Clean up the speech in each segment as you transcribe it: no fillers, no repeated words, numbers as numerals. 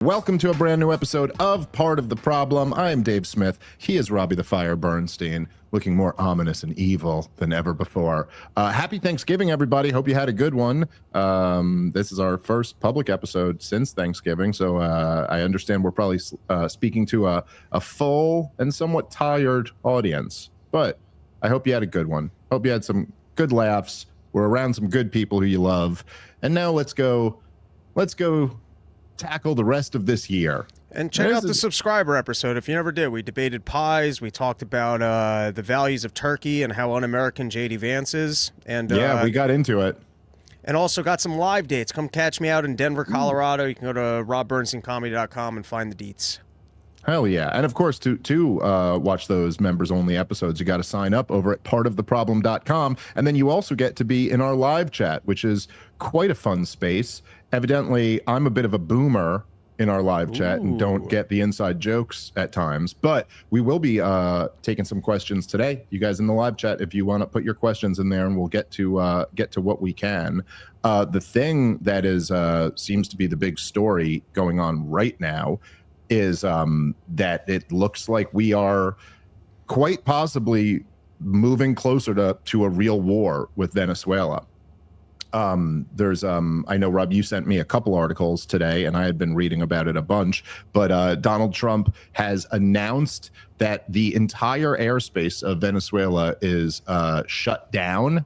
Welcome to a brand new episode of Part of the Problem. I am Dave Smith. He is Robbie the Fire Bernstein, looking more ominous and evil than ever before. Happy Thanksgiving, everybody. Hope you had a good one. This is our first public episode since Thanksgiving, so I understand we're probably speaking to a full and somewhat tired audience, but I hope you had a good one. Hope you had some good laughs. We're around some good people who you love. And now let's go tackle the rest of this year. And check out the subscriber episode if you never did. We debated pies. We talked about the values of turkey and how un-American J.D. Vance is. And yeah, we got into it. And also got some live dates. Come catch me out in Denver, Colorado. You can go to robbernsteincomedy.com and find the deets. Hell yeah. And of course, to watch those members-only episodes, you got to sign up over at partoftheproblem.com. And then you also get to be in our live chat, which is quite a fun space. Evidently, I'm a bit of a boomer in our live chat and don't get the inside jokes at times. But we will be taking some questions today. You guys in the live chat, if you want to put your questions in there, and we'll get to what we can. The thing that is seems to be the big story going on right now is that it looks like we are quite possibly moving closer to a real war with Venezuela. There's I know, Rob, you sent me a couple articles today and I had been reading about it a bunch, but Donald Trump has announced that the entire airspace of Venezuela is shut down.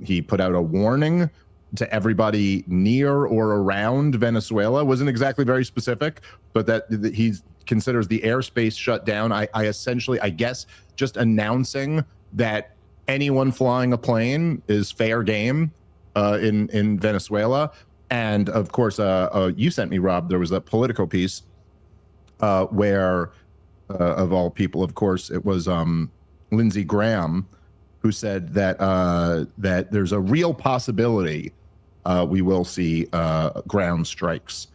He put out a warning to everybody near or around Venezuela. Wasn't exactly very specific, but that he considers the airspace shut down. I essentially, I guess, just announcing that anyone flying a plane is fair game in Venezuela. And of course, you sent me, Rob, there was a Politico piece where, of all people, of course, it was Lindsey Graham who said that that there's a real possibility we will see ground strikes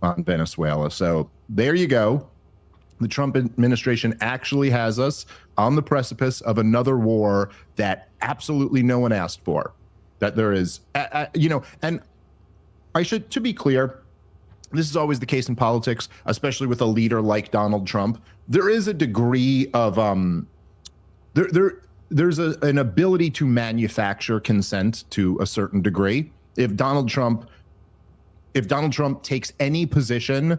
on Venezuela. So there you go. The Trump administration actually has us on the precipice of another war that absolutely no one asked for. That there is, and I should, to be clear, this is always the case in politics, especially with a leader like Donald Trump. There is a degree of there's an ability to manufacture consent to a certain degree. If Donald Trump takes any position,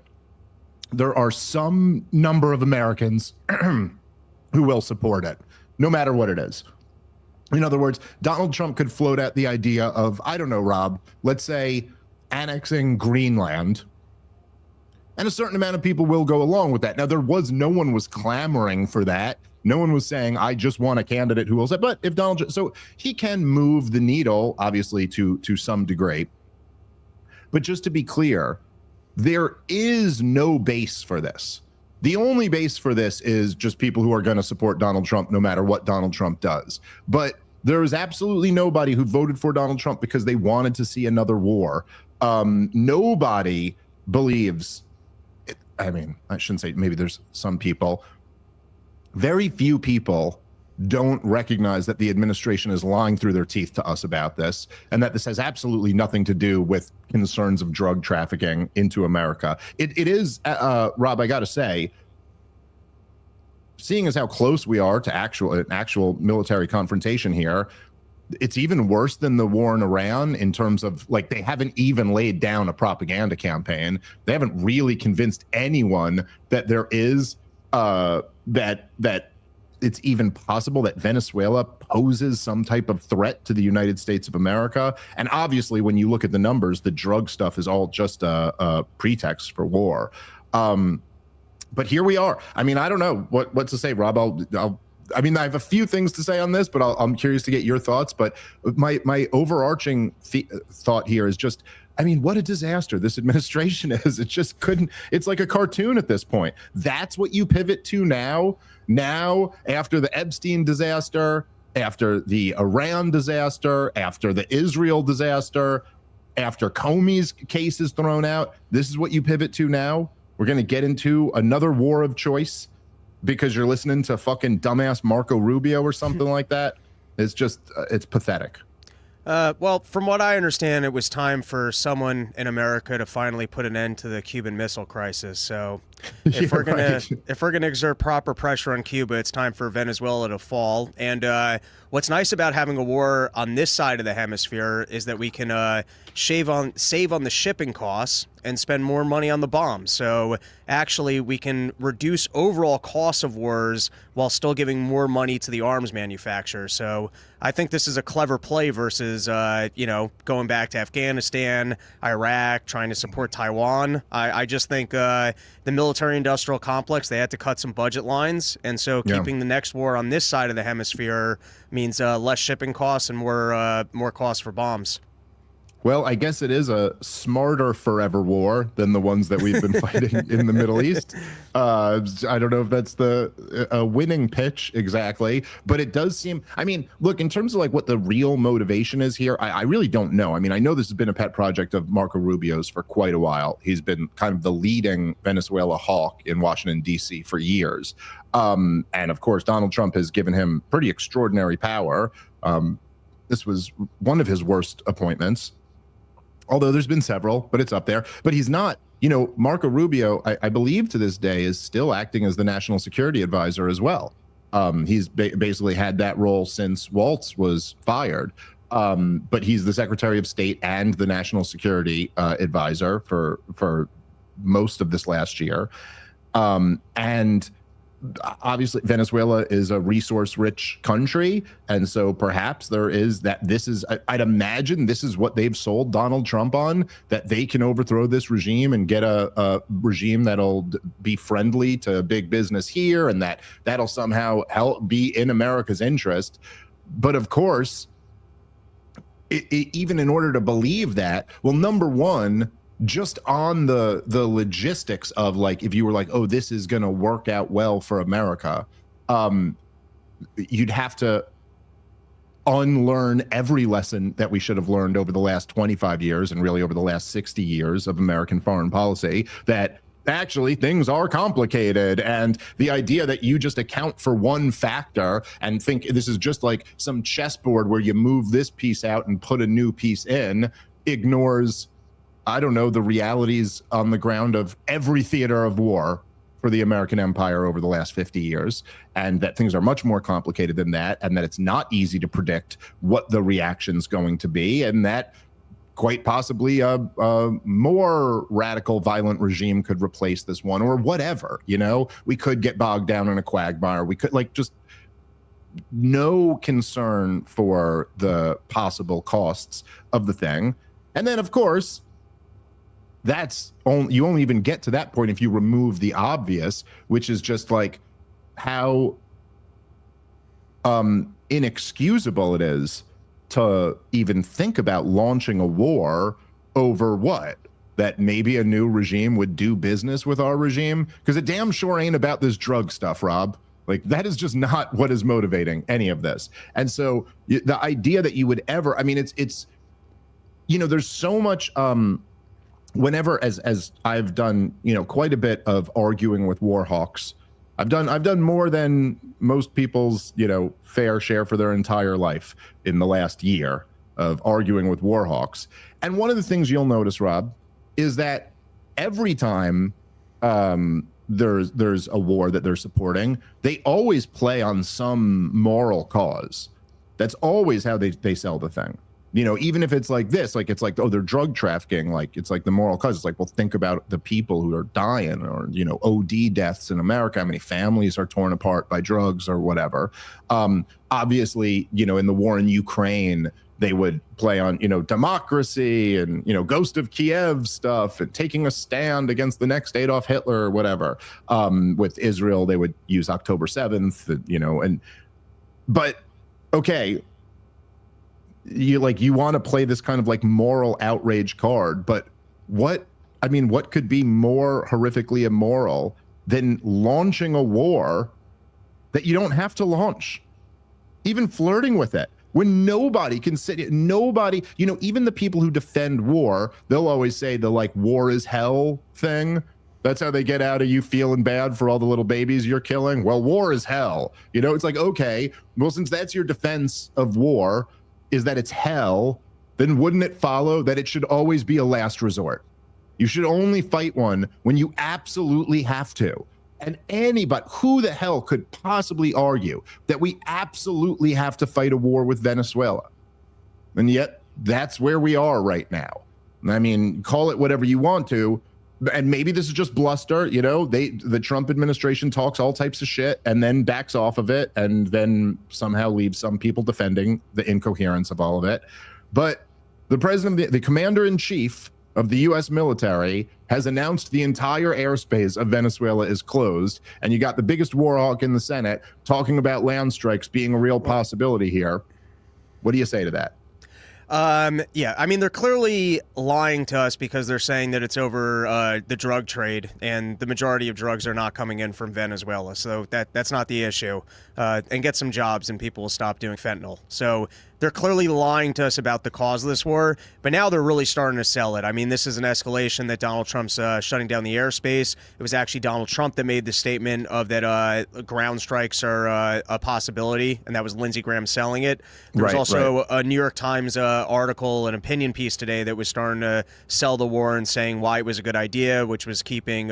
there are some number of Americans who will support it, no matter what it is. In other words, Donald Trump could float out the idea of, I don't know, Rob, let's say annexing Greenland, and a certain amount of people will go along with that. Now, no one was clamoring for that. No one was saying, I just want a candidate who will say, but if so he can move the needle, obviously, to some degree. But just to be clear, there is no base for this. The only base for this is just people who are going to support Donald Trump no matter what Donald Trump does. But there is absolutely nobody who voted for Donald Trump because they wanted to see another war. Nobody believes, I mean, I shouldn't say, maybe there's some people. Very few people don't recognize that the administration is lying through their teeth to us about this, and that this has absolutely nothing to do with concerns of drug trafficking into America. It is, Rob, I got to say, seeing as how close we are to an actual military confrontation here, it's even worse than the war in Iran in terms of, like, they haven't even laid down a propaganda campaign. They haven't really convinced anyone that there is that it's even possible that Venezuela poses some type of threat to the United States of America. And obviously, when you look at the numbers, the drug stuff is all just a pretext for war. But here we are. I mean, I don't know what to say, Rob. I mean, I have a few things to say on this, but I'm curious to get your thoughts. But my overarching thought here is just, I mean, what a disaster this administration is. It just couldn't, it's like a cartoon at this point. That's what you pivot to now. Now, after the Epstein disaster, after the Iran disaster, after the Israel disaster, after Comey's case is thrown out, this is what you pivot to now? We're going to get into another war of choice because you're listening to fucking dumbass Marco Rubio or something like that? It's just, it's pathetic. Well, from what I understand, it was time for someone in America to finally put an end to the Cuban Missile Crisis. So, if we're gonna Right. if we're gonna exert proper pressure on Cuba, it's time for Venezuela to fall. And what's nice about having a war on this side of the hemisphere is that we can save on the shipping costs and spend more money on the bombs. So actually, we can reduce overall costs of wars while still giving more money to the arms manufacturers. So I think this is a clever play versus, going back to Afghanistan, Iraq, trying to support Taiwan. I just think the military-industrial complex, they had to cut some budget lines, and so keeping the next war on this side of the hemisphere means less shipping costs and more costs for bombs. Well, I guess it is a smarter forever war than the ones that we've been fighting in the Middle East. I don't know if that's a winning pitch exactly, but it does seem, I mean, look, in terms of like what the real motivation is here, I really don't know. I mean, I know this has been a pet project of Marco Rubio's for quite a while. He's been kind of the leading Venezuela hawk in Washington, D.C. for years. And of course, Donald Trump has given him pretty extraordinary power. This was one of his worst appointments. Although there's been several, but it's up there. But he's not, Marco Rubio, I believe to this day, is still acting as the national security advisor as well. He's basically had that role since Waltz was fired. But he's the Secretary of State and the national security advisor for most of this last year. And obviously Venezuela is a resource-rich country, and so perhaps there is that. I'd imagine this is what they've sold Donald Trump on, that they can overthrow this regime and get a regime that'll be friendly to big business here, and that'll somehow help be in America's interest. But of course, even in order to believe that, well, number one, just on the logistics of like, if you were like, oh, this is going to work out well for America, you'd have to unlearn every lesson that we should have learned over the last 25 years and really over the last 60 years of American foreign policy, that actually things are complicated. And the idea that you just account for one factor and think this is just like some chessboard where you move this piece out and put a new piece in ignores, I don't know, the realities on the ground of every theater of war for the American empire over the last 50 years, and that things are much more complicated than that, and that it's not easy to predict what the reaction's going to be, and that quite possibly a more radical, violent regime could replace this one, or whatever. We could get bogged down in a quagmire. We could just no concern for the possible costs of the thing. And then, of course, you only even get to that point if you remove the obvious, which is just like how inexcusable it is to even think about launching a war over what? That maybe a new regime would do business with our regime? Because it damn sure ain't about this drug stuff, Rob. Like, that is just not what is motivating any of this. And so the idea that you would ever, I mean, it's there's so much, whenever, as I've done, quite a bit of arguing with war hawks. I've done more than most people's, fair share for their entire life in the last year of arguing with war hawks. And one of the things you'll notice, Rob, is that every time there's a war that they're supporting, they always play on some moral cause. That's always how they sell the thing. Even if it's like this, like it's like, oh, they're drug trafficking, like it's like the moral cause. It's like, well, think about the people who are dying, or OD deaths in America. How many families are torn apart by drugs or whatever? Obviously, in the war in Ukraine, they would play on democracy and Ghost of Kiev stuff and taking a stand against the next Adolf Hitler or whatever. With Israel, they would use October 7th, but okay. You want to play this kind of like moral outrage card, but what could be more horrifically immoral than launching a war that you don't have to launch, even flirting with it, when nobody can sit, nobody, even the people who defend war, they'll always say the like war is hell thing. That's how they get out of you feeling bad for all the little babies you're killing. Well, war is hell. It's like, okay, well, since that's your defense of war, is that it's hell, then wouldn't it follow that it should always be a last resort? You should only fight one when you absolutely have to. And anybody, who the hell could possibly argue that we absolutely have to fight a war with Venezuela? And yet that's where we are right now. I mean, call it whatever you want to, and maybe this is just bluster. The Trump administration talks all types of shit and then backs off of it, and then somehow leaves some people defending the incoherence of all of it. But the president, the commander-in-chief of the U.S. military, has announced the entire airspace of Venezuela is closed, and you got the biggest war hawk in the Senate talking about land strikes being a real possibility here. What do you say to that? Yeah, I mean, they're clearly lying to us because they're saying that it's over the drug trade, and the majority of drugs are not coming in from Venezuela. So that's not the issue. And get some jobs and people will stop doing fentanyl. So they're clearly lying to us about the cause of this war, but now they're really starting to sell it. I mean, this is an escalation that Donald Trump's shutting down the airspace. It was actually Donald Trump that made the statement of that ground strikes are a possibility, and that was Lindsey Graham selling it. There was also a New York Times article, an opinion piece today that was starting to sell the war and saying why it was a good idea, which was keeping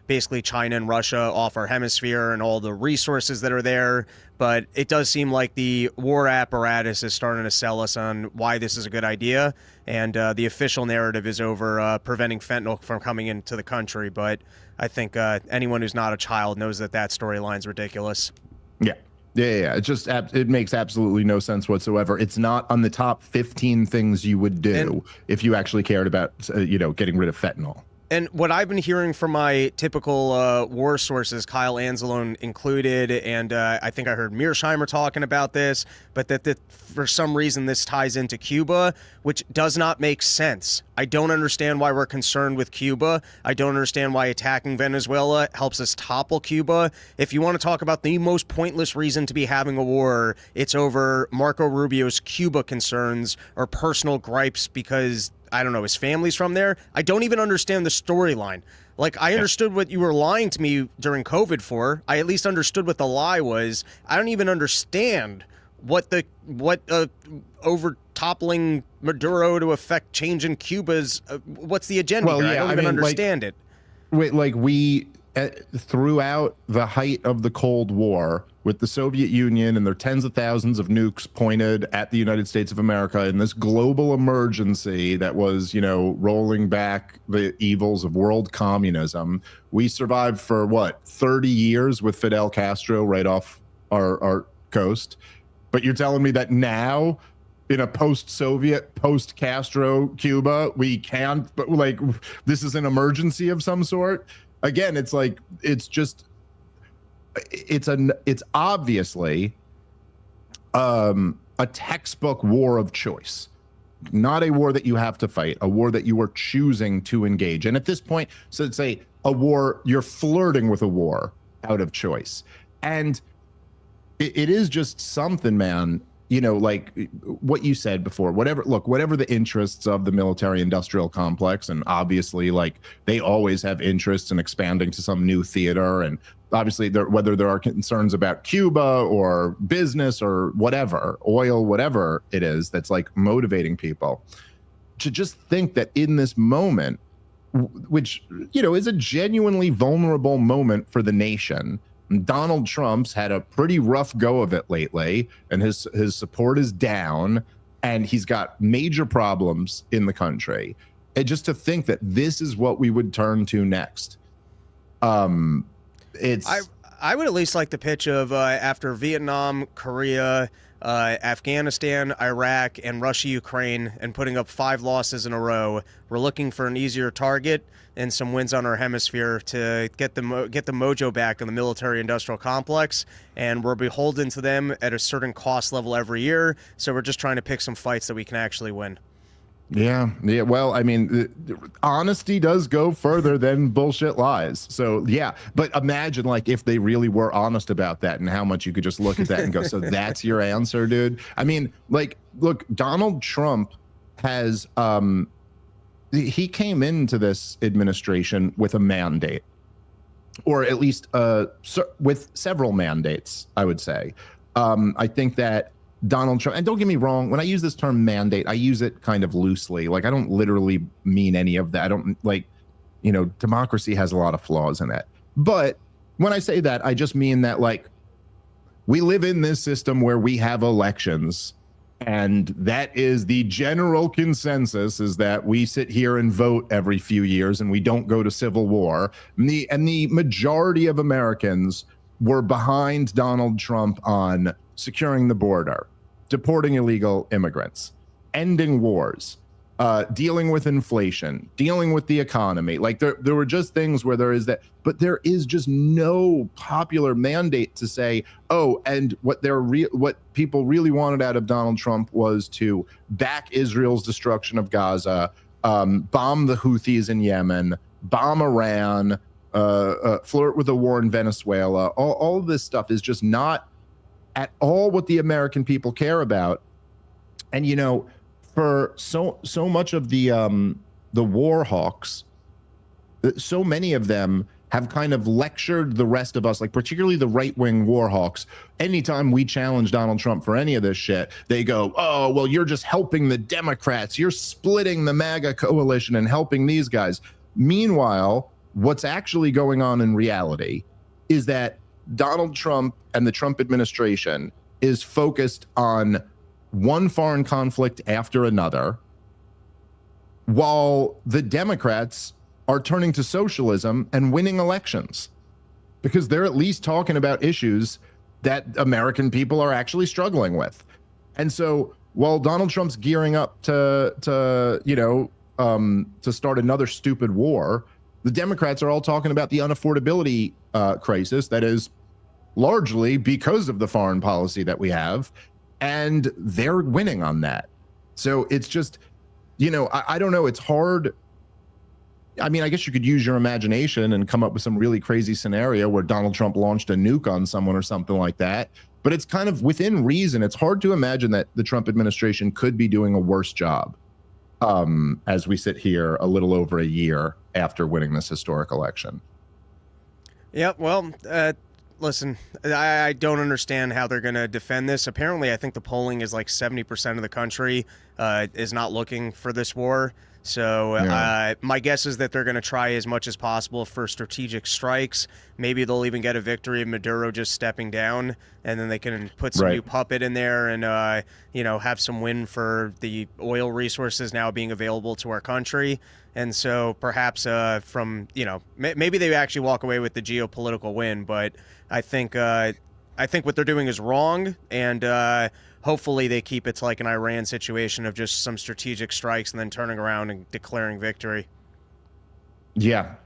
basically China and Russia off our hemisphere and all the resources that are there. But it does seem like the war apparatus is starting to sell us on why this is a good idea. And the official narrative is over preventing fentanyl from coming into the country. But I think anyone who's not a child knows that storyline's ridiculous. Yeah. It makes absolutely no sense whatsoever. It's not on the top 15 things you would do if you actually cared about, getting rid of fentanyl. And what I've been hearing from my typical war sources, Kyle Anzalone included, and I think I heard Mearsheimer talking about this, but that for some reason this ties into Cuba, which does not make sense. I don't understand why we're concerned with Cuba. I don't understand why attacking Venezuela helps us topple Cuba. If you want to talk about the most pointless reason to be having a war, it's over Marco Rubio's Cuba concerns or personal gripes because, I don't know, his family's from there. I don't even understand the storyline. Like, I understood what you were lying to me during COVID for. I at least understood what the lie was. I don't even understand what over toppling Maduro to affect change in Cuba's. What's the agenda here? I don't even understand it. We throughout the height of the Cold War, with the Soviet Union and their tens of thousands of nukes pointed at the United States of America in this global emergency that was, rolling back the evils of world communism, we survived for 30 years with Fidel Castro right off our coast. But you're telling me that now, in a post-Soviet, post-Castro Cuba, we can't, but this is an emergency of some sort? Again, it's obviously a textbook war of choice, not a war that you have to fight, a war that you are choosing to engage. And at this point, so it's a war, you're flirting with a war out of choice. And it is just something, man, like what you said before, whatever the interests of the military industrial complex, and obviously they always have interests in expanding to some new theater, and obviously whether there are concerns about Cuba or business or whatever, oil, whatever it is that's motivating people to just think that in this moment, which, is a genuinely vulnerable moment for the nation, Donald Trump's had a pretty rough go of it lately, and his support is down, and he's got major problems in the country. And just to think that this is what we would turn to next. It's I would at least like the pitch of after Vietnam, Korea, Afghanistan, Iraq, and Russia, Ukraine, and putting up 5 losses in a row, we're looking for an easier target and some wins on our hemisphere to get the mojo back in the military-industrial complex, and we're beholden to them at a certain cost level every year, so we're just trying to pick some fights that we can actually win. Yeah. Well, I mean, honesty does go further than bullshit lies. So, yeah. But imagine if they really were honest about that, and how much you could just look at that and go, so that's your answer, dude? I mean, look, Donald Trump has, he came into this administration with a mandate, or at least with several mandates, I would say. I think that Donald Trump, and don't get me wrong, when I use this term mandate, I use it kind of loosely. Like, I don't literally mean any of that. I don't like, democracy has a lot of flaws in it. But when I say that, I just mean that, like, we live in this system where we have elections, and that is the general consensus, is that we sit here and vote every few years and we don't go to civil war. And the majority of Americans were behind Donald Trump on securing the border, deporting illegal immigrants, ending wars, dealing with inflation, dealing with the economy. Like, there were just things where there is that, but there is just no popular mandate to say, oh, and what people really wanted out of Donald Trump was to back Israel's destruction of Gaza, bomb the Houthis in Yemen, bomb Iran, flirt with a war in Venezuela. All of this stuff is just not at all what the American people care about. And, for so much of the war hawks, so many of them have kind of lectured the rest of us, like particularly the right-wing war hawks. Anytime we challenge Donald Trump for any of this shit, they go, oh, well, you're just helping the Democrats. You're splitting the MAGA coalition and helping these guys. Meanwhile, what's actually going on in reality is that Donald Trump and the Trump administration is focused on one foreign conflict after another, while the Democrats are turning to socialism and winning elections, because they're at least talking about issues that American people are actually struggling with. And so while Donald Trump's gearing up to start another stupid war, the Democrats are all talking about the unaffordability crisis that is largely because of the foreign policy that we have, and they're winning on that. So it's just, I don't know. It's hard. I mean, I guess you could use your imagination and come up with some really crazy scenario where Donald Trump launched a nuke on someone or something like that. But it's kind of within reason. It's hard to imagine that the Trump administration could be doing a worse job as we sit here a little over a year after winning this historic election. Yeah, well, listen, I don't understand how they're going to defend this. Apparently, I think the polling is like 70% of the country is not looking for this war. So my guess is that they're going to try as much as possible for strategic strikes. Maybe they'll even get a victory of Maduro just stepping down, and then they can put some new puppet in there and, have some win for the oil resources now being available to our country. And so perhaps maybe they actually walk away with the geopolitical win. But I think what they're doing is wrong, and hopefully they keep it to like an Iran situation of just some strategic strikes and then turning around and declaring victory. Yeah.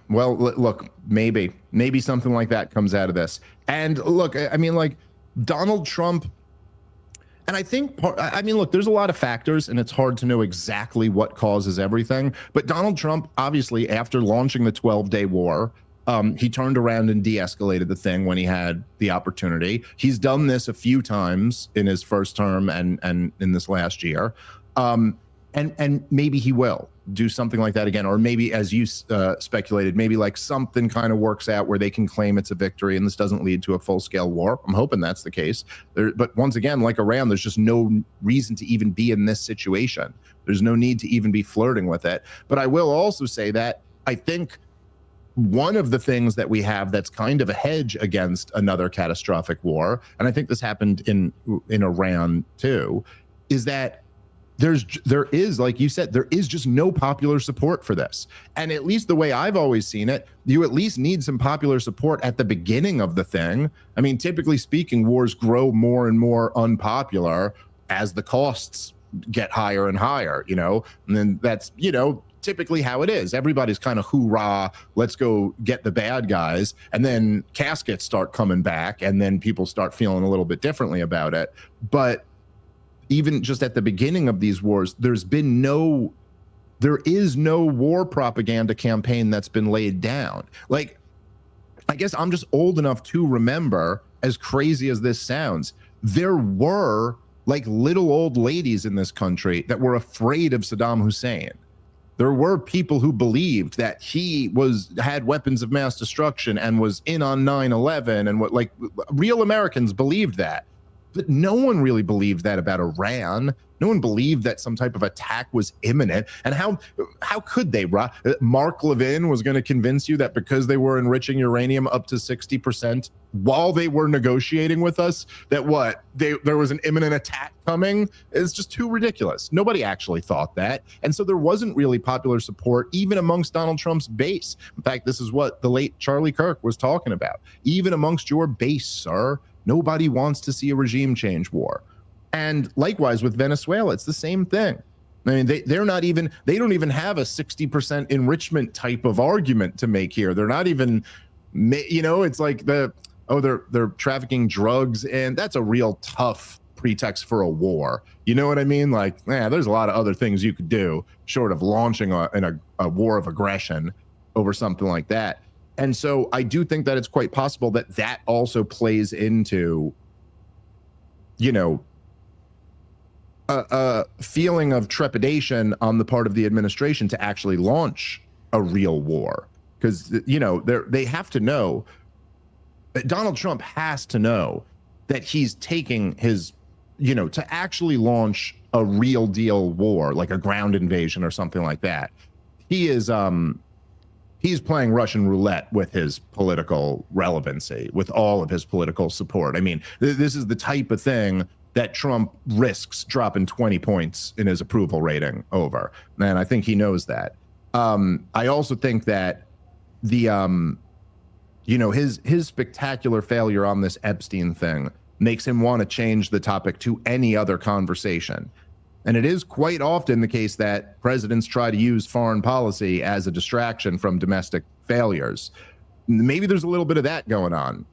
Well, look, maybe something like that comes out of this. And look, I mean, like, Donald Trump, and I think, look, there's a lot of factors, and it's hard to know exactly what causes everything. But Donald Trump, obviously, after launching the 12-day war, he turned around and de-escalated the thing when he had the opportunity. He's done this a few times in his first term and in this last year. And maybe he will do something like that again. Or maybe, as you speculated, maybe like something kind of works out where they can claim it's a victory and this doesn't lead to a full-scale war. I'm hoping that's the case. But once again, like Iran, there's just no reason to even be in this situation. There's no need to even be flirting with it. But I will also say that I think one of the things that we have that's kind of a hedge against another catastrophic war, and I think this happened in Iran too, is that there is, like you said, there is just no popular support for this. And at least the way I've always seen it, you at least need some popular support at the beginning of the thing. I mean, typically speaking, wars grow more and more unpopular as the costs get higher and higher, and then that's, typically how it is. Everybody's kind of hoorah, let's go get the bad guys. And then caskets start coming back, and then people start feeling a little bit differently about it. But even just at the beginning of these wars, there is no war propaganda campaign that's been laid down. Like, I guess I'm just old enough to remember, as crazy as this sounds, there were like little old ladies in this country that were afraid of Saddam Hussein. There were people who believed that he had weapons of mass destruction and was in on 9/11, and real Americans believed that. But no one really believed that about Iran. No one believed that some type of attack was imminent. And how could they? Mark Levin was going to convince you that because they were enriching uranium up to 60% while they were negotiating with us, that there was an imminent attack coming? It's just too ridiculous. Nobody actually thought that. And so there wasn't really popular support even amongst Donald Trump's base. In fact, this is what the late Charlie Kirk was talking about. Even amongst your base, sir, nobody wants to see a regime change war. And likewise with Venezuela, it's the same thing. I mean, they don't even have a 60% enrichment type of argument to make here. They're not even, it's like they're trafficking drugs, and that's a real tough pretext for a war. You know what I mean? Like, there's a lot of other things you could do short of launching a war of aggression over something like that. And so I do think that it's quite possible that that also plays into, a feeling of trepidation on the part of the administration to actually launch a real war. Because, they have to know, Donald Trump has to know that he's taking his, to actually launch a real deal war, like a ground invasion or something like that. He is, he's playing Russian roulette with his political relevancy, with all of his political support. I mean, this is the type of thing that Trump risks dropping 20 points in his approval rating over. And I think he knows that. I also think that the, his spectacular failure on this Epstein thing makes him want to change the topic to any other conversation. And it is quite often the case that presidents try to use foreign policy as a distraction from domestic failures. Maybe there's a little bit of that going on.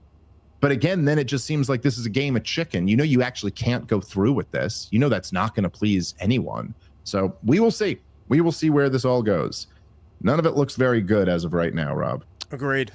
But again, then it just seems like this is a game of chicken. You actually can't go through with this. That's not going to please anyone. So we will see. We will see where this all goes. None of it looks very good as of right now, Rob. Agreed.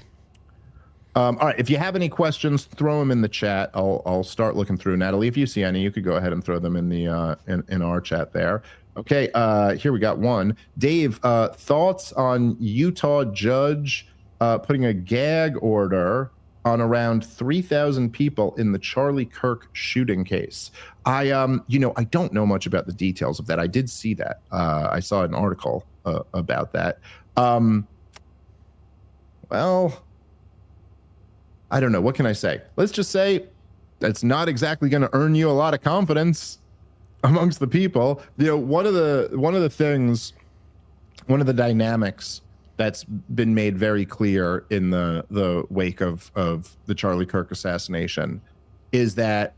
All right. If you have any questions, throw them in the chat. I'll start looking through. Natalie, if you see any, you could go ahead and throw them in the in our chat there. Okay. Here we got one. Dave, thoughts on Utah judge putting a gag order on around 3,000 people in the Charlie Kirk shooting case? I don't know much about the details of that. I did see that. I saw an article about that. Well, I don't know. What can I say? Let's just say that's not exactly going to earn you a lot of confidence amongst the people. One of the dynamics that's been made very clear in the wake of the Charlie Kirk assassination is that,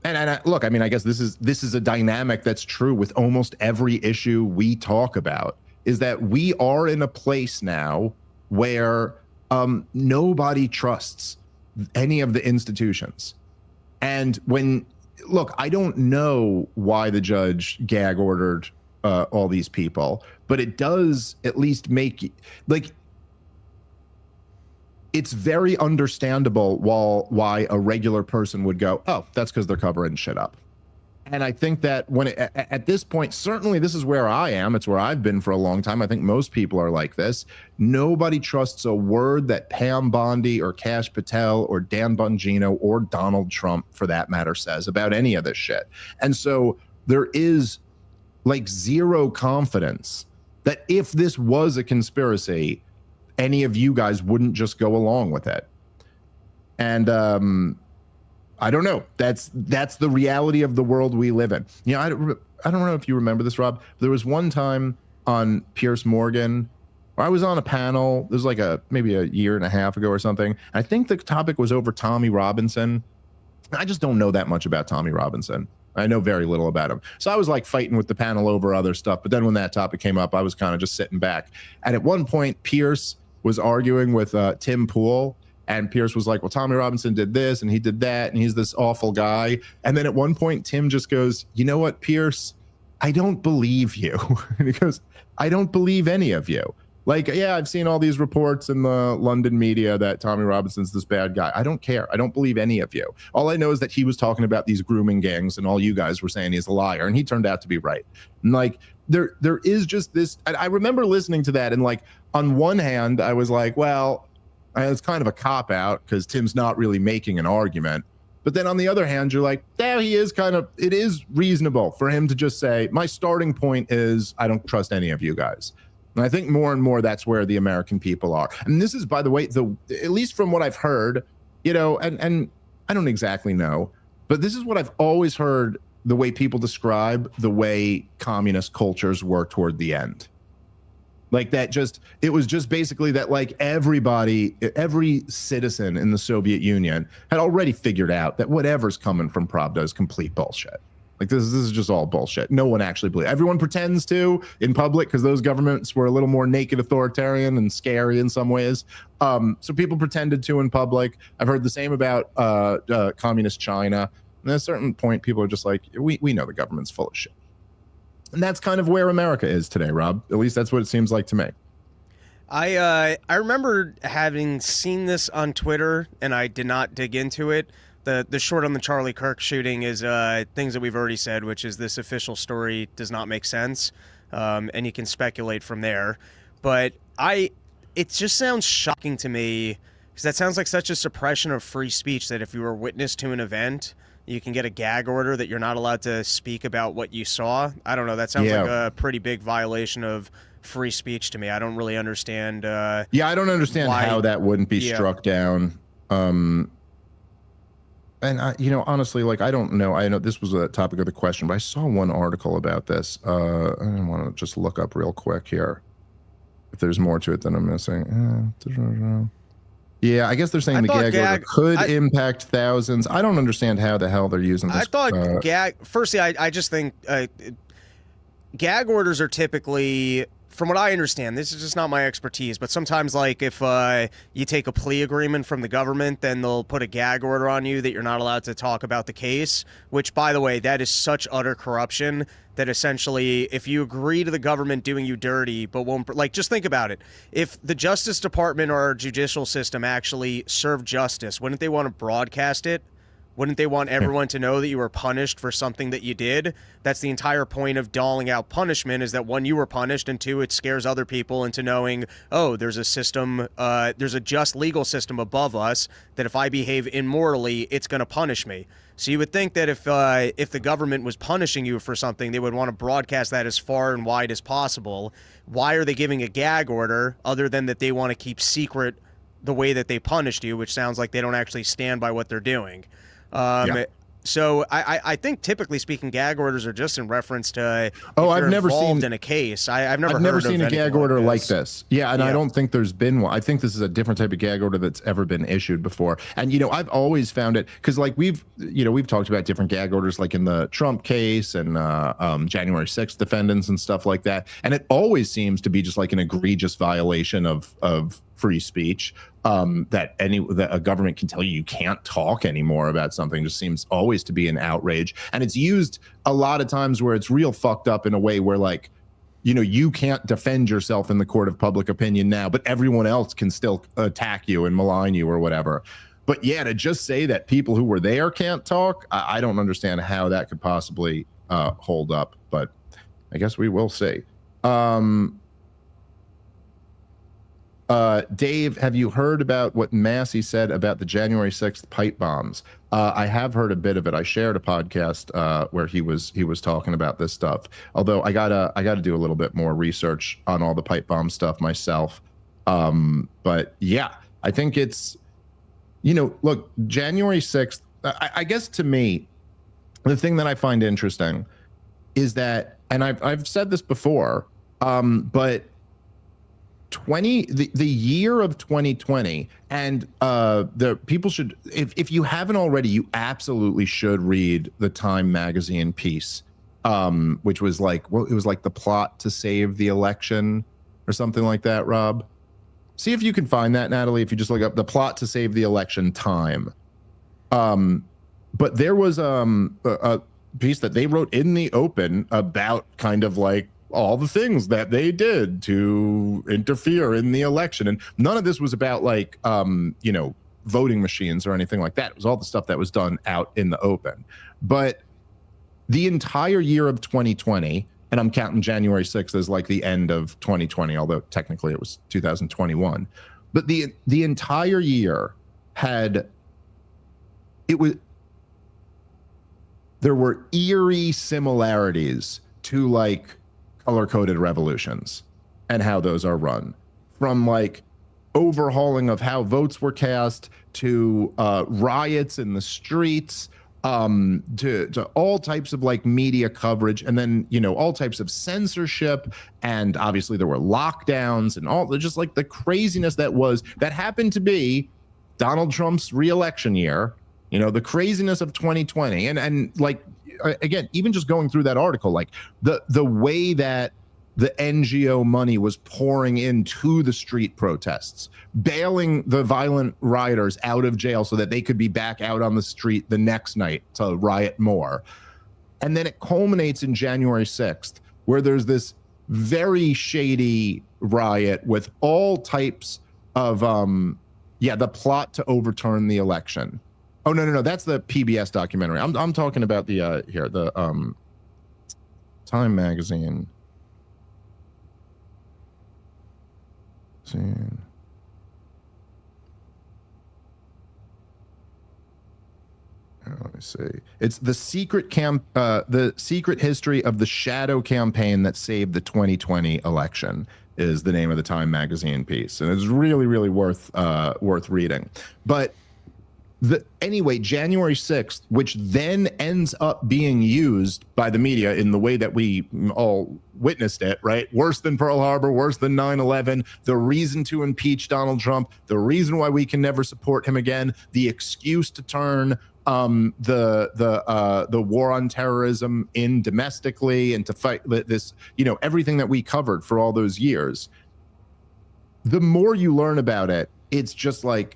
and look, I mean, I guess this is a dynamic that's true with almost every issue we talk about, is that we are in a place now where nobody trusts any of the institutions. And look, I don't know why the judge gag ordered all these people, but it does at least make, like, it's very understandable why a regular person would go, oh, that's because they're covering shit up. And I think that at this point, certainly this is where I am. It's where I've been for a long time. I think most people are like this. Nobody trusts a word that Pam Bondi or Kash Patel or Dan Bongino or Donald Trump, for that matter, says about any of this shit. And so there is like zero confidence that if this was a conspiracy, any of you guys wouldn't just go along with it. And I don't know. That's the reality of the world we live in. I don't know if you remember this, Rob. There was one time on Piers Morgan where I was on a panel. This was like maybe a year and a half ago or something. I think the topic was over Tommy Robinson. I just don't know that much about Tommy Robinson. I know very little about him. So I was like fighting with the panel over other stuff. But then when that topic came up, I was kind of just sitting back. And at one point, Pierce was arguing with Tim Pool. And Pierce was like, well, Tommy Robinson did this and he did that, and he's this awful guy. And then at one point, Tim just goes, you know what, Pierce? I don't believe you. And he goes, I don't believe any of you. Like, yeah, I've seen all these reports in the London media that Tommy Robinson's this bad guy. I don't care. I don't believe any of you. All I know is that he was talking about these grooming gangs and all you guys were saying he's a liar. And he turned out to be right. And like, there is just this. I remember listening to that. And like, on one hand, I was like, well, it's kind of a cop out because Tim's not really making an argument. But then on the other hand, you're like, yeah, it is reasonable for him to just say, my starting point is I don't trust any of you guys. And I think more and more that's where the American people are. And this is, by the way, at least from what I've heard, and I don't exactly know, but this is what I've always heard, the way people describe the way communist cultures were toward the end. Like it was just basically that, like, every citizen in the Soviet Union had already figured out that whatever's coming from Pravda is complete bullshit. Like, this is just all bullshit. No one actually believes. Everyone pretends to in public because those governments were a little more naked authoritarian and scary in some ways. So people pretended to in public. I've heard the same about communist China. And at a certain point, people are just like, we know the government's full of shit. And that's kind of where America is today, Rob. At least that's what it seems like to me. I remember having seen this on Twitter, and I did not dig into it. The short on the Charlie Kirk shooting is things that we've already said, which is this official story does not make sense, and you can speculate from there. But it just sounds shocking to me, because that sounds like such a suppression of free speech that if you were witness to an event, you can get a gag order that you're not allowed to speak about what you saw. I don't know. That sounds like a pretty big violation of free speech to me. I don't really understand. I don't understand how that wouldn't be struck down. And honestly, like, I don't know. I know this was a topic of the question, but I saw one article about this. I want to just look up real quick here if there's more to it than I'm missing. Yeah, I guess they're saying the gag order could impact thousands. I don't understand how the hell they're using this. I thought gag. Firstly, I just think gag orders are typically, from what I understand, this is just not my expertise, but sometimes, like, if you take a plea agreement from the government, then they'll put a gag order on you that you're not allowed to talk about the case, which, by the way, that is such utter corruption that essentially, if you agree to the government doing you dirty, but won't, like, just think about it. If the Justice Department or our judicial system actually served justice, wouldn't they want to broadcast it? Wouldn't they want everyone to know that you were punished for something that you did? That's the entire point of doling out punishment, is that, one, you were punished, and two, it scares other people into knowing, oh, there's a system, there's a just legal system above us that if I behave immorally, it's going to punish me. So you would think that if the government was punishing you for something, they would want to broadcast that as far and wide as possible. Why are they giving a gag order other than that they want to keep secret the way that they punished you, which sounds like they don't actually stand by what they're doing? So I think, typically speaking, gag orders are just in reference to I've never seen in a case. I've never seen a gag order like this. Yeah, and I don't think there's been one. I think this is a different type of gag order that's ever been issued before. And I've always found it, because, like, we've talked about different gag orders, like in the Trump case and January 6th defendants and stuff like that. And it always seems to be just like an egregious violation of free speech. That a government can tell you can't talk anymore about something just seems always to be an outrage. And it's used a lot of times where it's real fucked up in a way where, like, you can't defend yourself in the court of public opinion now, but everyone else can still attack you and malign you or whatever. But yeah, to just say that people who were there can't talk, I don't understand how that could possibly hold up, but I guess we will see. Dave, have you heard about what Massey said about the January 6th pipe bombs? I have heard a bit of it. I shared a podcast where he was talking about this stuff. Although I gotta do a little bit more research on all the pipe bomb stuff myself. But yeah, I think it's, look, January 6th. I guess to me, the thing that I find interesting is that, and I've said this before, but the year of 2020, and the people should, if you haven't already, you absolutely should read the Time magazine piece, which was like, it was like the plot to save the election or something like that. Rob, see if you can find that, Natalie, if you just look up the plot to save the election, Time. But there was a piece that they wrote in the open about kind of like all the things that they did to interfere in the election. And none of this was about, like, voting machines or anything like that. It was all the stuff that was done out in the open. But the entire year of 2020, and I'm counting January 6th as like the end of 2020, although technically it was 2021. But the entire year there were eerie similarities to like color-coded revolutions and how those are run, from like overhauling of how votes were cast to riots in the streets, to all types of like media coverage, and then, you know, all types of censorship, and obviously there were lockdowns and all, just like the craziness that happened to be Donald Trump's re-election year, you know, the craziness of 2020. And like, again, even just going through that article, like the way that the NGO money was pouring into the street protests, bailing the violent rioters out of jail so that they could be back out on the street the next night to riot more. And then it culminates in January 6th, where there's this very shady riot with all types of, the plot to overturn the election. Oh, no, that's the PBS documentary. I'm talking about the, Time Magazine. Let me see. It's the secret history of the shadow campaign that saved the 2020 election is the name of the Time Magazine piece, and it's really, really worth reading. But anyway, January 6th, which then ends up being used by the media in the way that we all witnessed it, right? Worse than Pearl Harbor, worse than 9/11, the reason to impeach Donald Trump, the reason why we can never support him again, the excuse to turn the war on terrorism in domestically and to fight this, you know, everything that we covered for all those years. The more you learn about it, it's just like,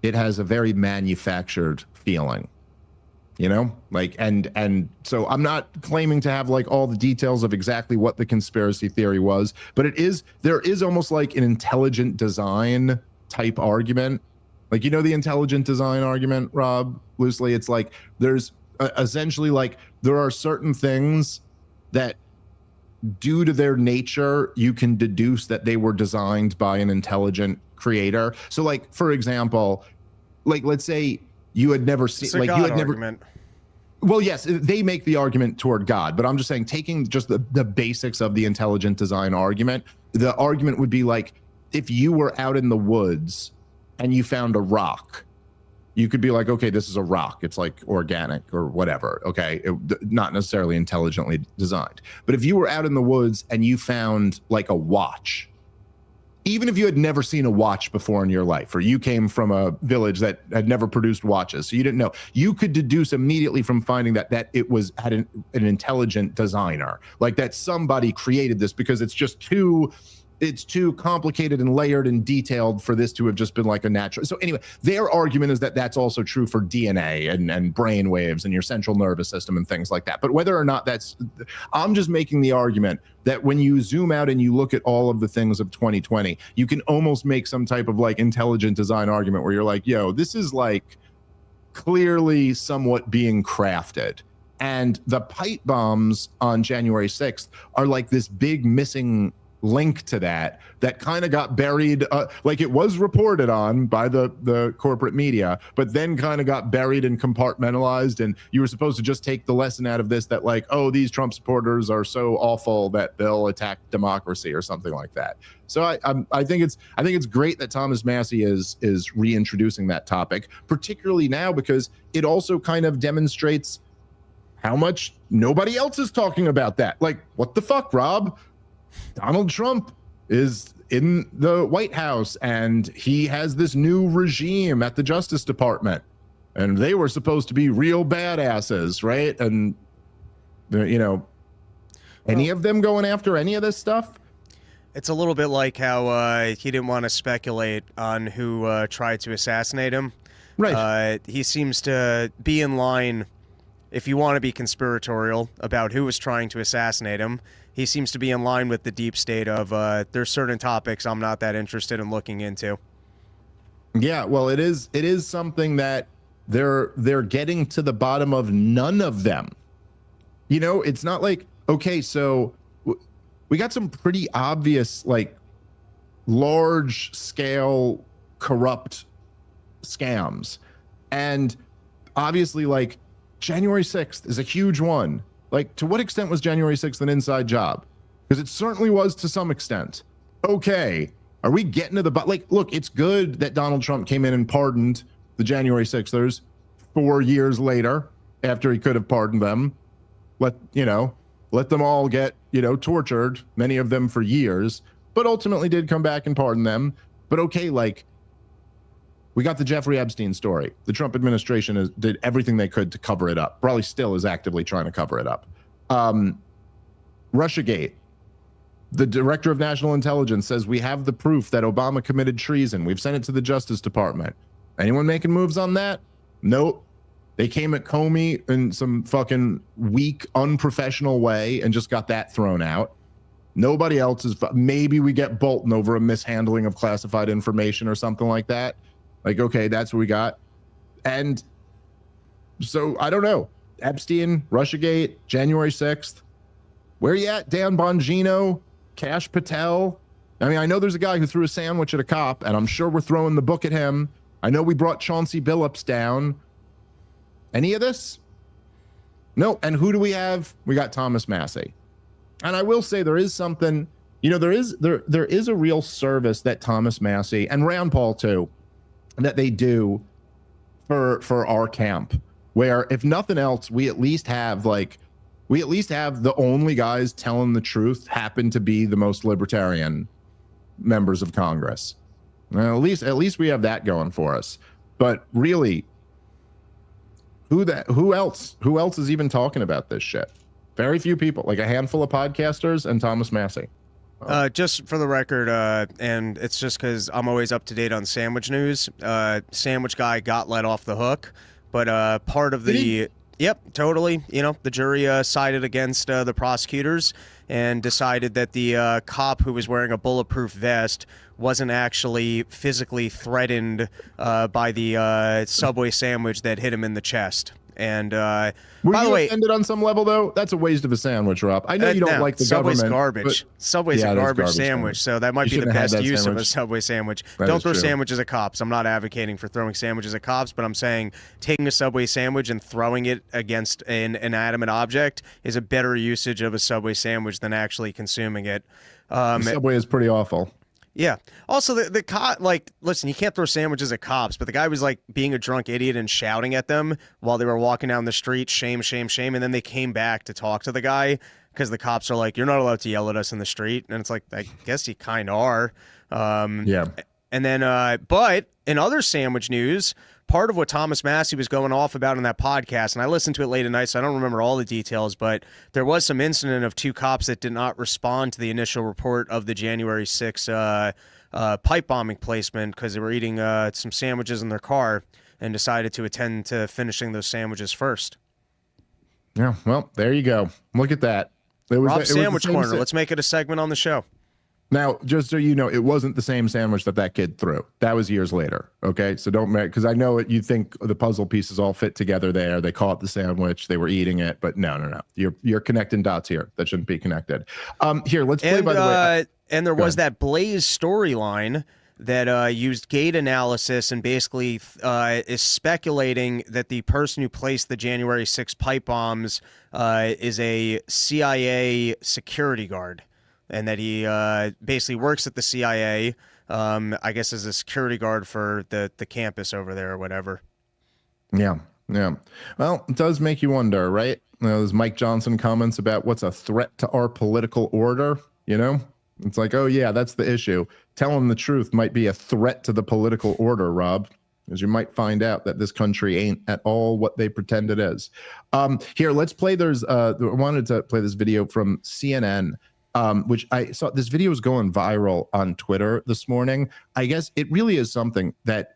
it has a very manufactured feeling, you know, like, and so I'm not claiming to have like all the details of exactly what the conspiracy theory was, but there is almost like an intelligent design type argument. Like, you know, the intelligent design argument, Rob, loosely, it's like there's essentially like there are certain things that due to their nature, you can deduce that they were designed by an intelligent creator. So like, for example, like, let's say you had never seen, like, you had never argument. Well, yes, they make the argument toward God, but I'm just saying, taking just the basics of the intelligent design argument, the argument would be like, if you were out in the woods and you found a rock, you could be like, okay, this is a rock. It's like organic or whatever. Okay. Not necessarily intelligently designed. But if you were out in the woods and you found like a watch, even if you had never seen a watch before in your life, or you came from a village that had never produced watches, so you didn't know, you could deduce immediately from finding that it had an intelligent designer, like that somebody created this, because it's too complicated and layered and detailed for this to have just been like a natural. So anyway, their argument is that that's also true for DNA and brain waves and your central nervous system and things like that. But whether or not I'm just making the argument that when you zoom out and you look at all of the things of 2020, you can almost make some type of like intelligent design argument where you're like, yo, this is like clearly somewhat being crafted. And the pipe bombs on January 6th are like this big missing link to that kind of got buried, like it was reported on by the corporate media, but then kind of got buried and compartmentalized, and you were supposed to just take the lesson out of this that like, oh, these Trump supporters are so awful that they'll attack democracy or something like that. So I think it's great that Thomas Massie is reintroducing that topic, particularly now because it also kind of demonstrates how much nobody else is talking about that. Like, what the fuck, Rob? Donald Trump is in the White House and he has this new regime at the Justice Department, and they were supposed to be real badasses, right? And you know, any of them going after any of this stuff? It's a little bit like how he didn't want to speculate on who tried to assassinate him. Right. He seems to be in line, if you want to be conspiratorial about who was trying to assassinate him, he seems to be in line with the deep state of there's certain topics I'm not that interested in looking into. Yeah, well, it is something that they're getting to the bottom of none of them. You know, it's not like, okay, so we got some pretty obvious, like, large scale corrupt scams. And obviously, like, January 6th is a huge one. Like, to what extent was January 6th an inside job? Because it certainly was to some extent. Okay, are we getting to the like? Look, it's good that Donald Trump came in and pardoned the January 6thers 4 years later after he could have pardoned them. Let them all get tortured, many of them for years, but ultimately did come back and pardon them. But okay, like, we got the Jeffrey Epstein story. The Trump administration did everything they could to cover it up. Probably still is actively trying to cover it up. Russiagate. The director of national intelligence says we have the proof that Obama committed treason. We've sent it to the Justice Department. Anyone making moves on that? Nope. They came at Comey in some fucking weak, unprofessional way and just got that thrown out. Nobody else is. Maybe we get Bolton over a mishandling of classified information or something like that. Like, okay, that's what we got. And so I don't know. Epstein, Russiagate, January 6th. Where you at, Dan Bongino, Kash Patel? I mean, I know there's a guy who threw a sandwich at a cop, and I'm sure we're throwing the book at him. I know we brought Chauncey Billups down. Any of this? No. And who do we have? We got Thomas Massie. And I will say there is something, there is a real service that Thomas Massie and Rand Paul too, that they do for our camp, where if nothing else, we at least have the only guys telling the truth happen to be the most libertarian members of Congress. Well, at least we have that going for us. But really, who else is even talking about this shit? Very few people, like a handful of podcasters and Thomas Massie. Just for the record, and it's just because I'm always up to date on sandwich news. Sandwich guy got let off the hook, but part of the yep, totally. The jury sided against the prosecutors and decided that the cop who was wearing a bulletproof vest wasn't actually physically threatened by the Subway sandwich that hit him in the chest. And by the way, offended on some level though? That's a waste of a sandwich, Rob. I know you don't like the Subway's government. Garbage. Subway's a garbage sandwich, so that might be the best use of a Subway sandwich. Don't throw sandwiches at cops. I'm not advocating for throwing sandwiches at cops, but I'm saying taking a Subway sandwich and throwing it against an inanimate object is a better usage of a Subway sandwich than actually consuming it. Subway is pretty awful. Yeah. Also, the cop, listen, you can't throw sandwiches at cops, but the guy was being a drunk idiot and shouting at them while they were walking down the street, shame, shame, shame. And then they came back to talk to the guy because the cops are like, you're not allowed to yell at us in the street. And it's like, I guess you kind of are. Yeah. And then, but in other sandwich news, part of what Thomas Massie was going off about in that podcast, and I listened to it late at night, so I don't remember all the details, but there was some incident of two cops that did not respond to the initial report of the January 6th pipe bombing placement because they were eating some sandwiches in their car and decided to attend to finishing those sandwiches first. Yeah, well, there you go. Look at that. Rob's Sandwich Corner. Let's make it a segment on the show. Now, just so you know, it wasn't the same sandwich that kid threw. That was years later. Okay, so don't because I know you think the puzzle pieces all fit together there. They caught the sandwich, they were eating it, but no. You're connecting dots here that shouldn't be connected. Here, let's play. By the way, and there was that Blaze storyline that used gate analysis and basically is speculating that the person who placed the January 6 pipe bombs is a CIA security guard. And that he basically works at the CIA, I guess as a security guard for the campus over there or whatever. Yeah. Well, it does make you wonder, right? Those Mike Johnson comments about what's a threat to our political order, It's like, oh, yeah, that's the issue. Telling the truth might be a threat to the political order, Rob, as you might find out that this country ain't at all what they pretend it is. Here, let's play. I wanted to play this video from CNN. Which I saw this video was going viral on Twitter this morning. I guess it really is something that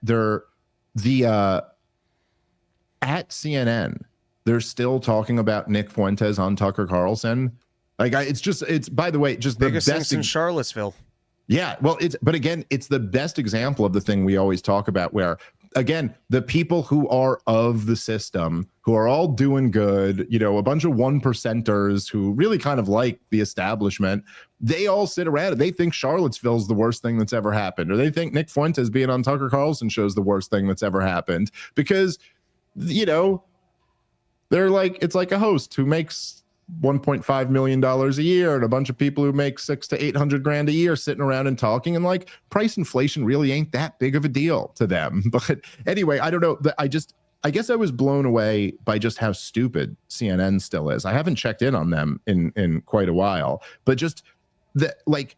at CNN, they're still talking about Nick Fuentes on Tucker Carlson. It's by the way, just the biggest best thing in Charlottesville. Yeah, well, but again, it's the best example of the thing we always talk about where, again, the people who are of the system, who are all doing good, a bunch of 1%ers who really kind of like the establishment, they all sit around and they think Charlottesville's the worst thing that's ever happened, or they think Nick Fuentes being on Tucker Carlson show's the worst thing that's ever happened because, They're like, it's like a host who makes $1.5 million a year and a bunch of people who make 600 to 800 grand a year sitting around and talking, and like price inflation really ain't that big of a deal to them. But anyway, I don't know. I guess I was blown away by just how stupid CNN still is. I haven't checked in on them in quite a while, but just that, like,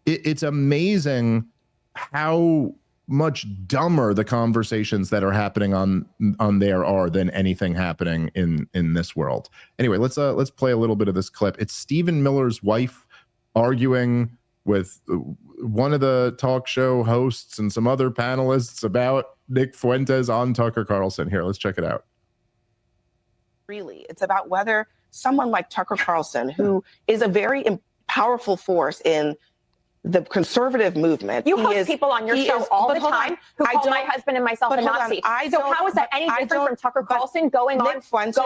it's amazing how much dumber the conversations that are happening on there are than anything happening in this world. Anyway, let's play a little bit of this clip. It's Stephen Miller's wife arguing with one of the talk show hosts and some other panelists about Nick Fuentes on Tucker Carlson. Here, let's check it out. Really, it's about whether someone like Tucker Carlson, who is a very powerful force in the conservative movement. You host people on your show all the time who call my husband and myself a Nazi. So how is that any different from Tucker Carlson going on? Nick Fuentes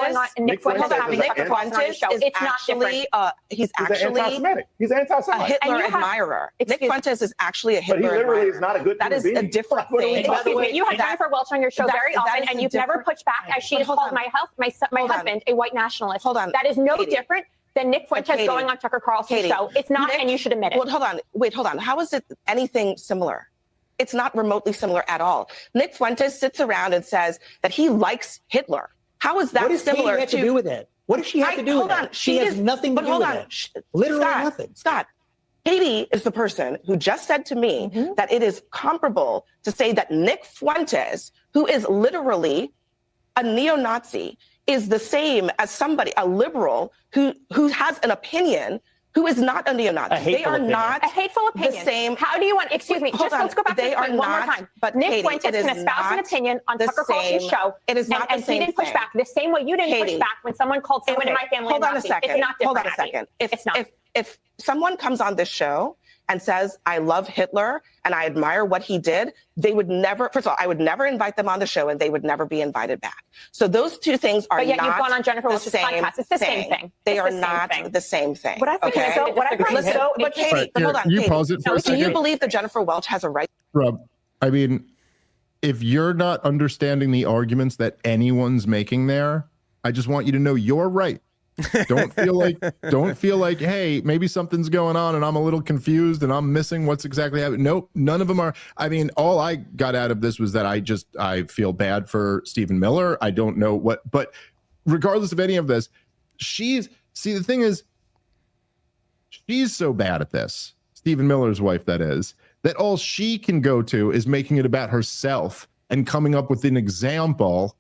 having Tucker Carlson on his show? It's not different. He's actually anti-Semitic. He's anti-Semite. A Hitler admirer. Nick Fuentes is actually a Hitler admirer. But he literally is not a good That is a different thing. Excuse me, you have Jennifer Welch on your show very often, and you've never pushed back as she has called my husband a white nationalist. Hold on. That is no different than Nick Fuentes going on Tucker Carlson's show. It's not, and you should admit it. Well, hold on. Wait, hold on. How is it anything similar? It's not remotely similar at all. Nick Fuentes sits around and says that he likes Hitler. How is that similar to do with it? What does she have to do with it? She has nothing to do with it. Literally nothing. Scott, Katie is the person who just said to me that it is comparable to say that Nick Fuentes, who is literally a neo-Nazi, is the same as somebody, a liberal, who has an opinion, who is not a neo-Nazi. They are not a hateful opinion. The same. How do you want? Excuse me. Let's go back to this point one more time. But Nick Katie, Fuentes can espouse an opinion on Tucker Carlson's show. It is not the same. And he didn't push back the same way you didn't push back when someone called someone in my family. Hold on a second. It's not different. Hold on a second. It's not. If someone comes on this show and says, I love Hitler and I admire what he did, they would never, first of all, I would never invite them on the show and they would never be invited back. So those two things are not the same. But yet you've gone on Jennifer Welch's podcast. It's the same thing. They are not the same thing. What I find so, but Katie, but hold on. You pause it for a second. Do you believe that Jennifer Welch has a right? Rob, I mean, if you're not understanding the arguments that anyone's making there, I just want you to know you're right. Don't feel like, hey, maybe something's going on and I'm a little confused and I'm missing what's exactly happening. Nope, none of them are. I mean, all I got out of this was that I feel bad for Stephen Miller. I don't know what, but regardless of any of this, the thing is, she's so bad at this, Stephen Miller's wife, that is, that all she can go to is making it about herself and coming up with an example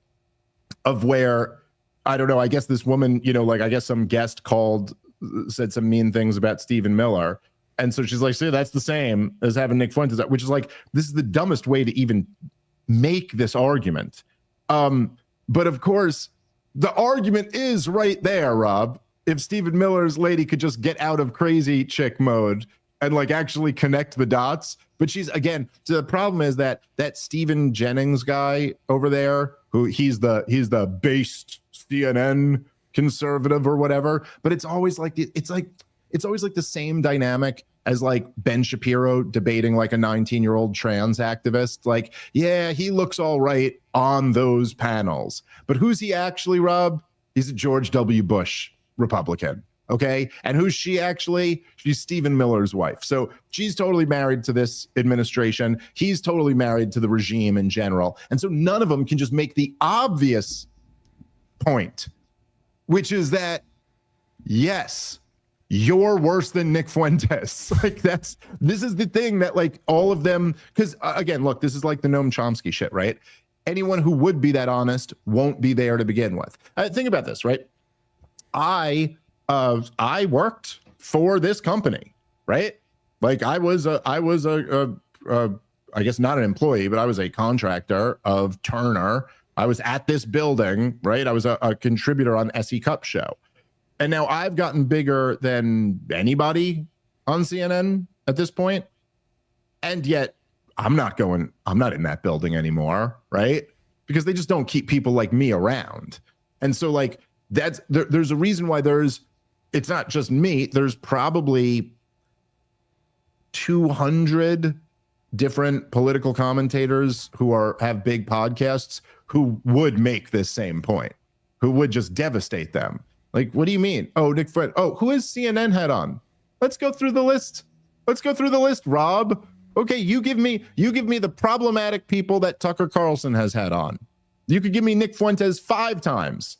of where, I don't know, I guess this woman, I guess some guest said some mean things about Stephen Miller. And so she's like, see, that's the same as having Nick Fuentes, which is like, this is the dumbest way to even make this argument. But of course, the argument is right there, Rob. If Stephen Miller's lady could just get out of crazy chick mode and like actually connect the dots. But she's, again, so the problem is that Stephen Jennings guy over there, who he's the based CNN conservative or whatever, but it's always like the same dynamic as like Ben Shapiro debating like a 19-year-old trans activist. Like, yeah, he looks all right on those panels, but who's he actually, Rob? He's a George W. Bush Republican. Okay. And who's she actually? She's Stephen Miller's wife. So she's totally married to this administration. He's totally married to the regime in general. And so none of them can just make the obvious point, which is that, yes, you're worse than Nick Fuentes. Like this is the thing that like all of them, because again, look, this is like the Noam Chomsky shit, right? Anyone who would be that honest won't be there to begin with. Think about this, right? I worked for this company, right? Like I was I guess not an employee, but I was a contractor of Turner. I was at this building, right? I was a contributor on SE Cup show. And now I've gotten bigger than anybody on CNN at this point. And yet I'm not in that building anymore, right? Because they just don't keep people like me around. And so like there's a reason why it's not just me. There's probably 200 different political commentators who have big podcasts who would make this same point, who would just devastate them. Like, what do you mean? Oh, Nick Fuentes. Oh, who has CNN had on? Let's go through the list. Rob. Okay, you give me the problematic people that Tucker Carlson has had on. You could give me Nick Fuentes 5 times.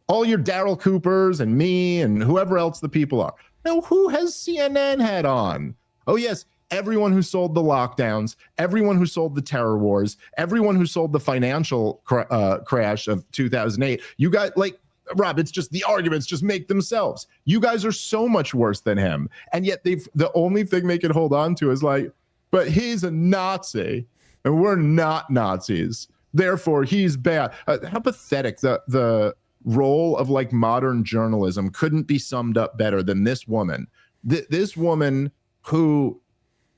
All your Daryl Coopers and me and whoever else the people are. Now, who has CNN had on? Oh, yes, everyone who sold the lockdowns, everyone who sold the terror wars, everyone who sold the financial crash of 2008. You got, like, Rob, it's just the arguments just make themselves. You guys are so much worse than him. And yet the only thing they can hold on to is like, but he's a Nazi and we're not Nazis. Therefore, he's bad. How pathetic. The role of like modern journalism couldn't be summed up better than this woman. This woman who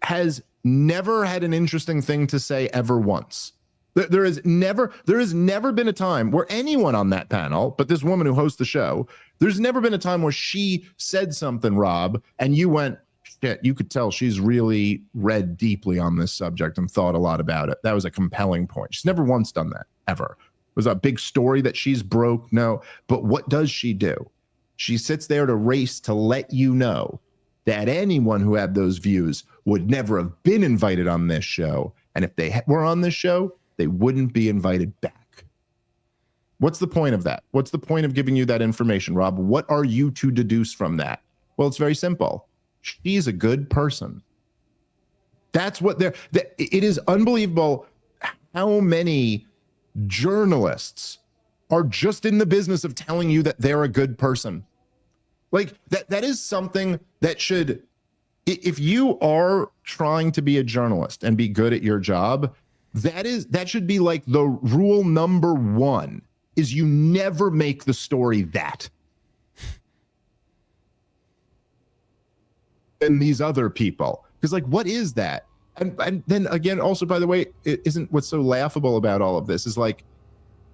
has never had an interesting thing to say ever once. There has never been a time where anyone on that panel, but this woman who hosts the show, there's never been a time where she said something, Rob, and you went, shit, you could tell she's really read deeply on this subject and thought a lot about it. That was a compelling point. She's never once done that, ever. Was a big story that she's broke? No. But what does she do? She sits there to race to let you know that anyone who had those views would never have been invited on this show. And if they were on this show, they wouldn't be invited back. What's the point of that? What's the point of giving you that information, Rob? What are you to deduce from that? Well, it's very simple. She's a good person. That's what it is unbelievable how many journalists are just in the business of telling you that they're a good person. Like that is something that should, if you are trying to be a journalist and be good at your job, that should be like the rule number 1 is you never make the story that. And these other people, because like, what is that? And then again, also, by the way, it isn't what's so laughable about all of this is like,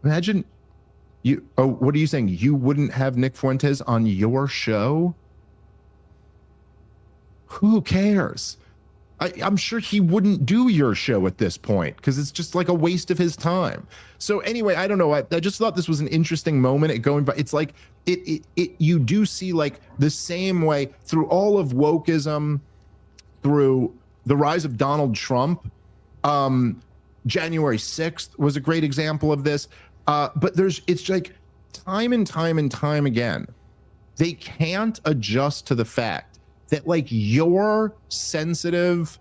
imagine what are you saying? You wouldn't have Nick Fuentes on your show? Who cares? I'm sure he wouldn't do your show at this point because it's just like a waste of his time. So anyway, I don't know. I just thought this was an interesting moment at going by. It's like you do see like the same way through all of wokeism, through the rise of Donald Trump. January 6th was a great example of this. But it's like time and time again, they can't adjust to the fact that like your sensitive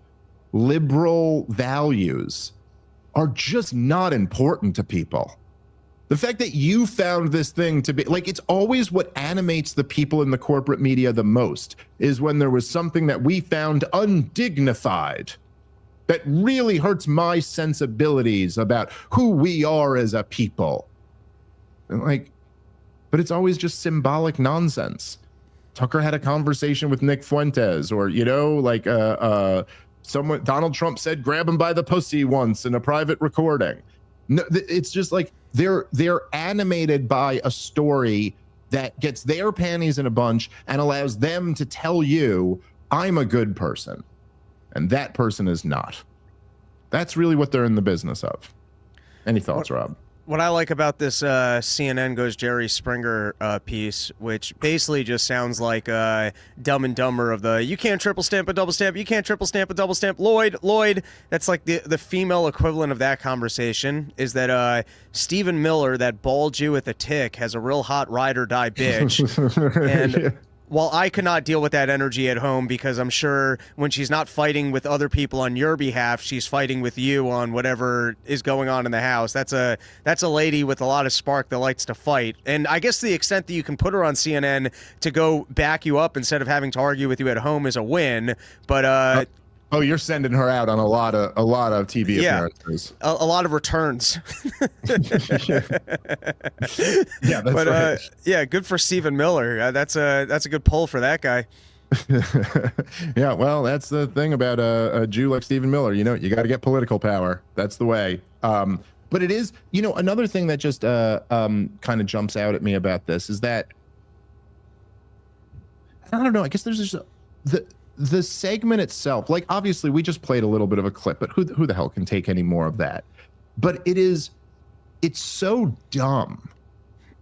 liberal values are just not important to people. The fact that you found this thing to be like, it's always what animates the people in the corporate media the most is when there was something that we found undignified that really hurts my sensibilities about who we are as a people. And like, but it's always just symbolic nonsense. Tucker had a conversation with Nick Fuentes, or like someone. Donald Trump said, "Grab him by the pussy" once in a private recording. No, it's just like they're animated by a story that gets their panties in a bunch and allows them to tell you, "I'm a good person," and that person is not. That's really what they're in the business of. Any thoughts, Rob? What I like about this CNN Goes Jerry Springer piece, which basically just sounds like Dumb and Dumber of the, you can't triple stamp a double stamp, you can't triple stamp a double stamp, Lloyd. That's like the female equivalent of that conversation, is that Stephen Miller, that bald Jew with a tick, has a real hot ride or die bitch. And while I could not deal with that energy at home, because I'm sure when she's not fighting with other people on your behalf, she's fighting with you on whatever is going on in the house. That's a lady with a lot of spark that likes to fight. And I guess the extent that you can put her on CNN to go back you up instead of having to argue with you at home is a win. But oh, you're sending her out on a lot of TV appearances. A lot of returns. Yeah, that's right. Yeah, good for Stephen Miller. That's a good pull for that guy. Yeah, well, that's the thing about a Jew like Stephen Miller. You got to get political power. That's the way. But it is, another thing that just kind of jumps out at me about this is that, I don't know, I guess there's just the segment itself, like obviously we just played a little bit of a clip, but who the hell can take any more of that? But it's so dumb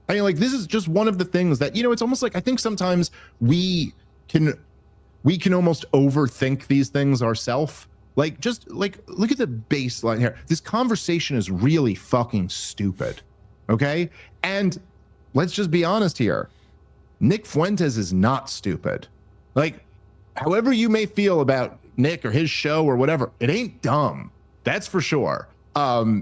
I mean, like, this is just one of the things that, you know, it's almost like, I think sometimes we can almost overthink these things ourselves. Like, just like, look at the baseline here. This conversation is really fucking stupid. Okay. And let's just be honest here. Nick Fuentes is not stupid. Like, however you may feel about Nick or his show or whatever, it ain't dumb. That's for sure.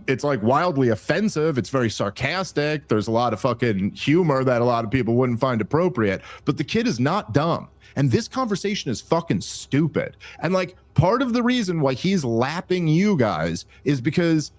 It's like wildly offensive. It's very sarcastic. There's a lot of fucking humor that a lot of people wouldn't find appropriate, but the kid is not dumb. And this conversation is fucking stupid. And like, part of the reason why he's lapping you guys is because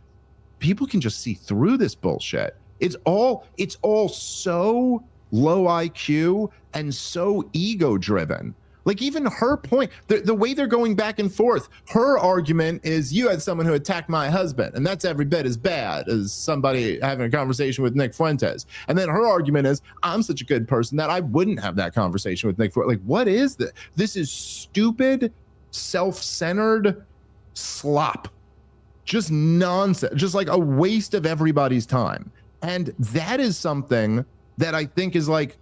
people can just see through this bullshit. It's all so low IQ and so ego driven. Like, even her point, the way they're going back and forth, her argument is, you had someone who attacked my husband, and that's every bit as bad as somebody having a conversation with Nick Fuentes. And then her argument is, I'm such a good person that I wouldn't have that conversation with Nick Fuentes. Like, what is this? This is stupid, self-centered slop. Just nonsense, just like a waste of everybody's time. And that is something that I think is like,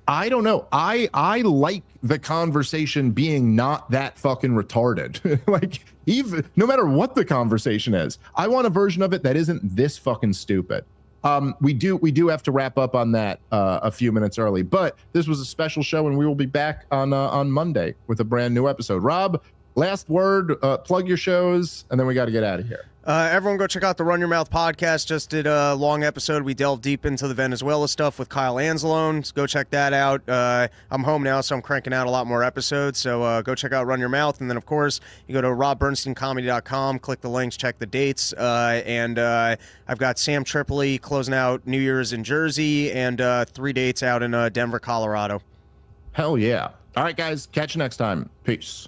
I don't know. I like the conversation being not that fucking retarded. Like, even no matter what the conversation is, I want a version of it that isn't this fucking stupid. We do have to wrap up on that a few minutes early, but this was a special show, and we will be back on Monday with a brand new episode. Rob, last word, plug your shows, and then we got to get out of here. Everyone go check out the Run Your Mouth podcast. Just did a long episode. We delved deep into the Venezuela stuff with Kyle Anzalone. So go check that out. I'm home now, so I'm cranking out a lot more episodes. So go check out Run Your Mouth. And then, of course, you go to robbernsteincomedy.com, click the links, check the dates. And I've got Sam Tripoli closing out New Year's in Jersey and 3 dates out in Denver, Colorado. Hell yeah. All right, guys. Catch you next time. Peace.